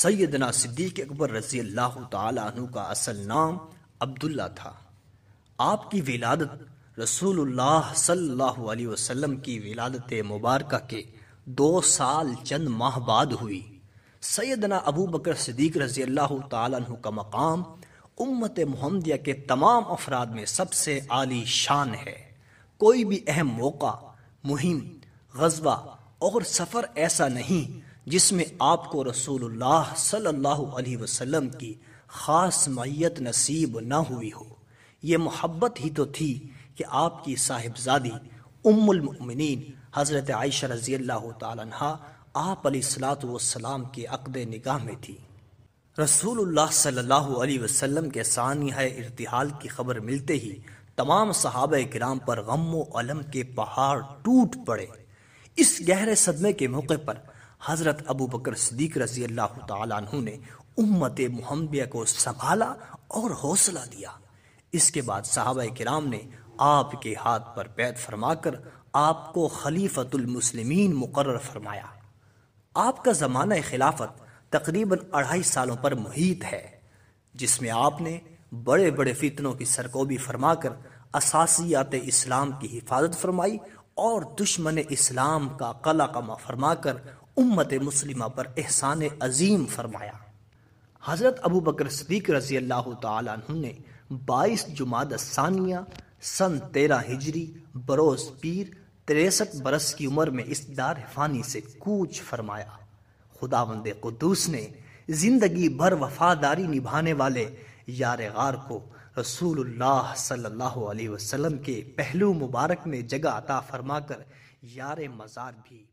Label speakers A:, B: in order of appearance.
A: سیدنا صدیق اکبر رضی اللہ تعالی عنہ کا اصل نام عبداللہ تھا۔ آپ کی ولادت رسول اللہ صلی اللہ علیہ وسلم کی ولادت مبارکہ کے 2 سال چند ماہ بعد ہوئی۔ سیدنا ابو بکر صدیق رضی اللہ تعالی عنہ کا مقام امت محمدیہ کے تمام افراد میں سب سے عالی شان ہے۔ کوئی بھی اہم موقع، مہم، غزوہ اور سفر ایسا نہیں جس میں آپ کو رسول اللہ صلی اللہ علیہ وسلم کی خاص معیت نصیب نہ ہوئی ہو۔ یہ محبت ہی تو تھی کہ آپ کی صاحبزادی ام المؤمنین حضرت عائشہ رضی اللہ تعالی عنہا آپ علیہ الصلوۃ والسلام کے عقد نکاح میں تھی۔ رسول اللہ صلی اللہ علیہ وسلم کے سانحہ ارتحال کی خبر ملتے ہی تمام صحابہ کرام پر غم و الم کے پہاڑ ٹوٹ پڑے۔ اس گہرے صدمے کے موقع پر حضرت ابو بکر صدیق رضی اللہ تعالیٰ عنہ نے امت محمدیہ کو سنبھالا اور حوصلہ دیا۔ اس کے بعد صحابہ کرام نے آپ کے ہاتھ پر بیعت فرما کر آپ کو خلیفۃ المسلمین مقرر فرمایا۔ آپ کا زمانہ خلافت تقریباً 2.5 سالوں پر محیط ہے، جس میں آپ نے بڑے بڑے فتنوں کی سرکوبی فرما کر اساسیات اسلام کی حفاظت فرمائی اور دشمن اسلام کا قلع قمع فرما کر امت مسلمہ پر احسان عظیم فرمایا۔ حضرت ابو بکر صدیق رضی اللہ تعالی عنہ نے 22 جمادی الثانیہ سن 13 ہجری بروز پیر 63 برس کی عمر میں اس دار فانی سے کوچ فرمایا۔ خداوند قدوس نے زندگی بھر وفاداری نبھانے والے یار غار کو رسول اللہ صلی اللہ علیہ وسلم کے پہلو مبارک میں جگہ عطا فرما کر یار مزار بھی